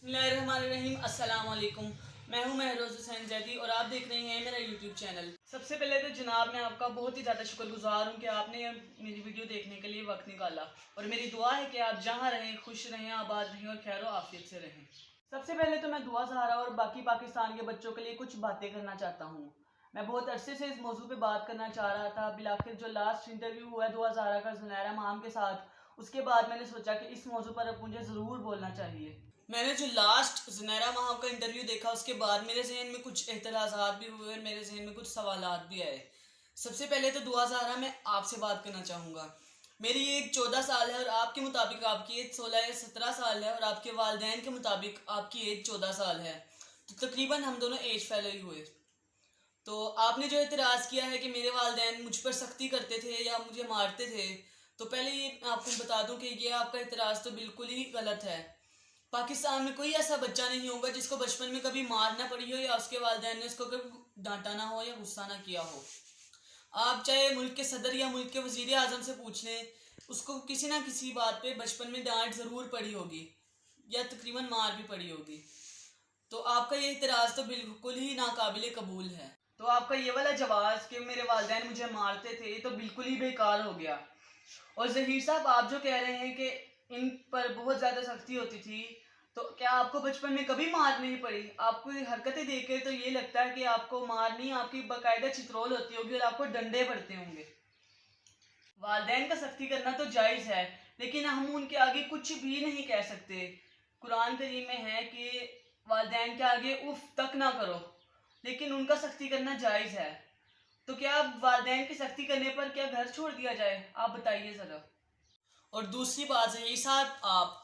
بسم اللہ الرحمن الرحیم۔ السلام علیکم، میں ہوں مہروز حسین زیدی اور آپ دیکھ رہے ہیں میرا یوٹیوب چینل۔ سب سے پہلے تو جناب میں آپ کا بہت ہی زیادہ شکر گزار ہوں کہ آپ نے میری ویڈیو دیکھنے کے لیے وقت نکالا، اور میری دعا ہے کہ آپ جہاں رہیں خوش رہیں، آباد رہیں اور خیر و عافیت سے رہیں۔ سب سے پہلے تو میں دعا سہارا اور باقی پاکستان کے بچوں کے لیے کچھ باتیں کرنا چاہتا ہوں۔ میں بہت عرصے سے اس موضوع پہ بات کرنا چاہ رہا تھا، بالآخر جو لاسٹ انٹرویو ہوا ہے دعا سہارا کا زنیرہ مام کے ساتھ، اس کے بعد میں نے سوچا کہ اس موضوع پر اب مجھے ضرور بولنا چاہیے۔ میں نے جو لاسٹ زنیرہ ماہم کا انٹرویو دیکھا اس کے بعد میرے ذہن میں کچھ اعتراضات بھی ہوئے اور میرے ذہن میں کچھ سوالات بھی آئے۔ سب سے پہلے تو دعا زہرا میں آپ سے بات کرنا چاہوں گا۔ میری ایج 14 سال ہے اور آپ کے مطابق آپ کی ایج 16 یا 17 سال ہے، اور آپ کے والدین کے مطابق آپ کی ایج 14 سال ہے، تو تقریباً ہم دونوں ایج فیلو ہی ہوئے۔ تو آپ نے جو اعتراض کیا ہے کہ میرے والدین مجھ پر سختی کرتے تھے یا مجھے مارتے تھے، تو پہلے یہ آپ کو بتا دوں کہ یہ آپ کا اعتراض تو بالکل ہی غلط ہے۔ پاکستان میں کوئی ایسا بچہ نہیں ہوگا جس کو بچپن میں کبھی مار نہ پڑی ہو یا اس کے والدین نے اس کو کبھی ڈانٹا نہ ہو یا غصہ نہ کیا ہو۔ آپ چاہے ملک کے صدر یا ملک کے وزیر اعظم سے پوچھ لیں، اس کو کسی نہ کسی بات پہ بچپن میں ڈانٹ ضرور پڑی ہوگی یا تقریباً مار بھی پڑی ہوگی۔ تو آپ کا یہ اعتراض تو بالکل ہی ناقابل قبول ہے۔ تو آپ کا یہ والا جواز کہ میرے والدین مجھے مارتے تھے تو بالکل ہی بیکار ہو گیا۔ اور ظہیر صاحب، آپ جو کہہ رہے ہیں کہ ان پر بہت زیادہ سختی ہوتی تھی، تو کیا آپ کو بچپن میں کبھی مار نہیں پڑی؟ آپ کو حرکتیں دیکھ کے تو یہ لگتا ہے کہ آپ کو مار نہیں، آپ کی باقاعدہ چترول ہوتی ہوگی اور آپ کو ڈنڈے پڑتے ہوں گے۔ والدین کا سختی کرنا تو جائز ہے، لیکن ہم ان کے آگے کچھ بھی نہیں کہہ سکتے۔ قرآن کریم میں ہے کہ والدین کے آگے اف تک نہ کرو، لیکن ان کا سختی کرنا جائز ہے۔ تو کیا والدین کی سختی کرنے پر کیا گھر چھوڑ دیا جائے؟ آپ بتائیے ذرا۔ اور دوسری بات ہے، یہ ساتھ آپ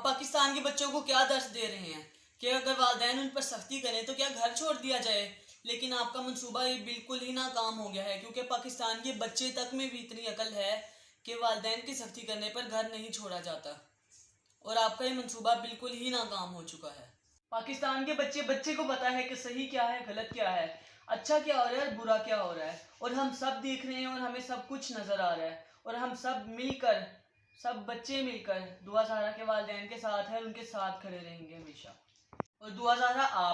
پاکستان کے بچوں کو کیا درس دے رہے ہیں کہ اگر والدین ان پر سختی کریں تو کیا گھر چھوڑ دیا جائے؟ لیکن آپ کا منصوبہ یہ بالکل ہی ناکام ہو گیا ہے، کیونکہ پاکستان کے بچے تک میں بھی اتنی عقل ہے کہ والدین کی سختی کرنے پر گھر نہیں چھوڑا جاتا، اور آپ کا یہ منصوبہ بالکل ہی ناکام ہو چکا ہے۔ پاکستان کے بچے کو پتا ہے کہ صحیح کیا ہے، غلط کیا ہے، اچھا کیا ہو رہا ہے اور برا کیا ہو رہا ہے، اور ہم سب دیکھ رہے ہیں اور ہمیں سب کچھ نظر آ رہا ہے، اور ہم سب بچے مل کر دعا زہرا کے والدین کے ساتھ ہیں اور ان کے ساتھ کھڑے رہیں گے ہمیشہ۔ اور دعا زہرا،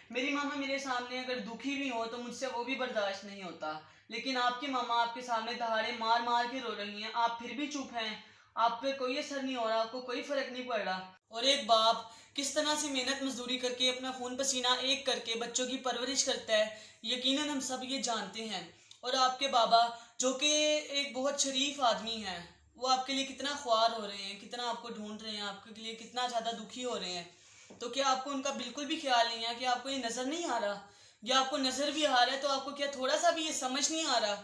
میری ماما میرے سامنے اگر دکھی بھی ہو تو مجھ سے وہ بھی برداشت نہیں ہوتا، لیکن آپ کی ماما آپ کے سامنے دہاڑے مار مار کے رو رہی ہیں، آپ پھر بھی چپ ہیں، آپ پہ کوئی اثر نہیں ہو رہا، آپ کو کوئی فرق نہیں پڑ رہا۔ اور ایک باپ کس طرح سے محنت مزدوری کر کے اپنا خون پسینہ ایک کر کے بچوں کی پرورش کرتا ہے، یقیناً ہم سب یہ جانتے ہیں۔ اور آپ کے بابا جو کہ ایک بہت شریف آدمی ہیں، وہ آپ کے لیے کتنا خوار ہو رہے ہیں، کتنا آپ کو ڈھونڈ رہے ہیں، آپ کے لیے کتنا زیادہ دکھی ہو رہے ہیں، تو کیا آپ کو ان کا بالکل بھی خیال نہیں ہے؟ کہ آپ کو یہ نظر نہیں آ رہا؟ یا آپ کو نظر بھی آ رہا ہے تو آپ کو کیا تھوڑا سا بھی یہ سمجھ نہیں آ رہا؟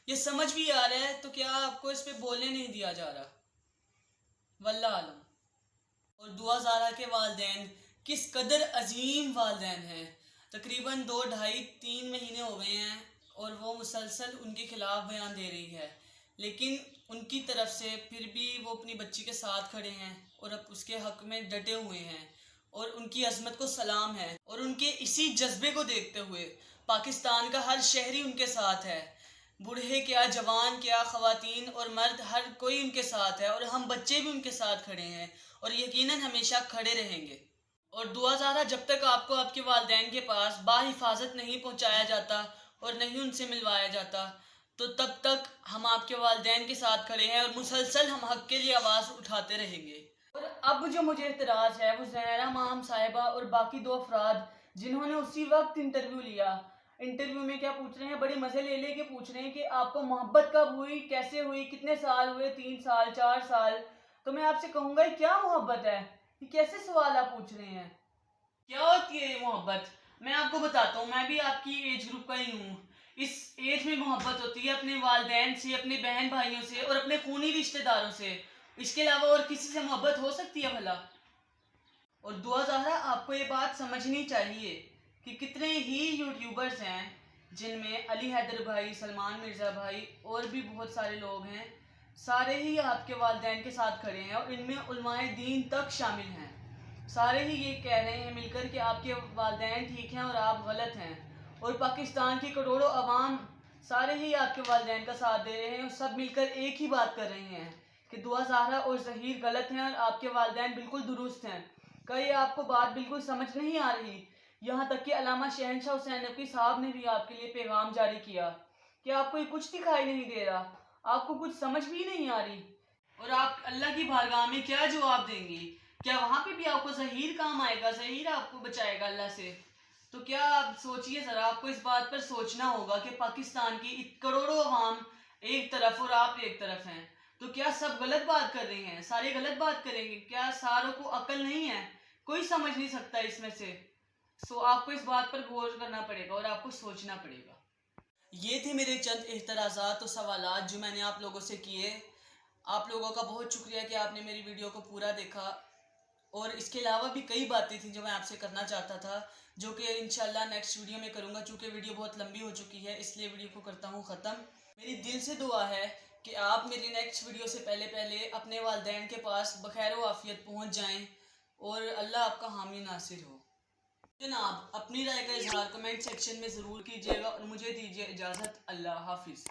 یہ سمجھ بھی آ رہا ہے تو کیا آپ کو اس پہ بولنے نہیں دیا جا رہا؟ واللہ عالم۔ اور دعا زہرا کے والدین کس قدر عظیم والدین ہیں، تقریباً 2 ڈھائی 3 مہینے ہو گئے ہیں اور وہ مسلسل ان کے خلاف بیان دے رہی ہے، لیکن ان کی طرف سے پھر بھی وہ اپنی بچی کے ساتھ کھڑے ہیں اور اب اس کے حق میں ڈٹے ہوئے ہیں، اور ان کی عظمت کو سلام ہے۔ اور ان کے اسی جذبے کو دیکھتے ہوئے پاکستان کا ہر شہری ان کے ساتھ ہے، بوڑھے کیا، جوان کیا، خواتین اور مرد، ہر کوئی ان کے ساتھ ہے، اور ہم بچے بھی ان کے ساتھ کھڑے ہیں اور یقیناً ہمیشہ کھڑے رہیں گے۔ اور دعا زہرا، جب تک آپ کو آپ کے والدین کے پاس باحفاظت نہیں پہنچایا جاتا اور نہیں ان سے ملوایا جاتا، تو تب تک ہم آپ کے والدین کے ساتھ کھڑے ہیں اور مسلسل ہم حق کے لیے آواز اٹھاتے رہیں گے۔ اور اب جو مجھے اعتراض ہے وہ زنیرہ ماہم صاحبہ اور باقی 2 افراد جنہوں نے اسی وقت انٹرویو لیا، انٹرویو میں کیا پوچھ رہے ہیں، بڑے مزے لے کے پوچھ رہے ہیں کہ آپ کو محبت کب ہوئی، کیسے ہوئی، کتنے سال ہوئے، 3 سال، 4 سال؟ تو میں آپ سے کہوں گا، یہ کیا محبت ہے؟ یہ کیسے سوال آپ پوچھ رہے ہیں؟ کیا ہوتی ہے یہ محبت؟ میں آپ کو بتاتا ہوں، میں بھی آپ کی ایج گروپ کا ہی ہوں۔ اس ایج میں محبت ہوتی ہے اپنے والدین سے، اپنے بہن بھائیوں سے اور اپنے خونی رشتہ داروں سے، اس کے علاوہ اور کسی سے محبت ہو سکتی ہے بھلا؟ اور دعا زہرا، آپ کو یہ بات سمجھنی چاہیے کہ کتنے ہی یوٹیوبرز ہیں جن میں علی حیدر بھائی، سلمان مرزا بھائی اور بھی بہت سارے لوگ ہیں، سارے ہی آپ کے والدین کے ساتھ کھڑے ہیں، اور ان میں علماء دین تک شامل ہیں۔ سارے ہی یہ کہہ رہے ہیں مل کر کہ آپ کے والدین ٹھیک ہیں اور آپ غلط ہیں، اور پاکستان کی کروڑوں عوام سارے ہی آپ کے والدین کا ساتھ دے رہے ہیں، اور سب مل کر ایک ہی بات کر رہے ہیں کہ دعا زہرا اور ظہیر غلط ہیں اور آپ کے والدین بالکل درست ہیں۔ کہیں آپ کو بات بالکل سمجھ نہیں آ رہی؟ یہاں تک کہ علامہ شہنشاہ حسین نقوی صاحب نے بھی آپ کے لیے پیغام جاری کیا کہ آپ کو یہ کچھ دکھائی نہیں دے رہا، آپ کو کچھ سمجھ بھی نہیں آ رہی، اور آپ اللہ کی بارگاہ میں کیا جواب دیں گی؟ کیا وہاں پہ بھی آپ کو ظہیر کام آئے گا، ظہیر آپ کو بچائے گا اللہ سے؟ تو کیا آپ سوچئے ذرا، آپ کو اس بات پر سوچنا ہوگا کہ پاکستان کی کروڑوں عوام ایک طرف اور آپ ایک طرف ہیں، تو کیا سب غلط بات کر رہے ہیں؟ سارے غلط بات کریں گے؟ کیا ساروں کو عقل نہیں ہے؟ کوئی سمجھ نہیں سکتا اس میں سے؟ سو آپ کو اس بات پر غور کرنا پڑے گا اور آپ کو سوچنا پڑے گا۔ یہ تھے میرے چند اعتراضات اور سوالات جو میں نے آپ لوگوں سے کیے۔ آپ لوگوں کا بہت شکریہ کہ آپ نے میری ویڈیو کو پورا دیکھا، اور اس کے علاوہ بھی کئی باتیں تھیں جو میں آپ سے کرنا چاہتا تھا، جو کہ انشاءاللہ نیکسٹ ویڈیو میں کروں گا، چونکہ ویڈیو بہت لمبی ہو چکی ہے، اس لیے ویڈیو کو کرتا ہوں ختم۔ میری دل سے دعا ہے کہ آپ میری نیکسٹ ویڈیو سے پہلے اپنے والدین کے پاس بخیر و عافیت پہنچ جائیں، اور اللہ آپ کا حامی ناصر ہو۔ جناب، اپنی رائے کا اظہار کمنٹ سیکشن میں ضرور کیجیے گا، اور مجھے دیجیے اجازت۔ اللہ حافظ۔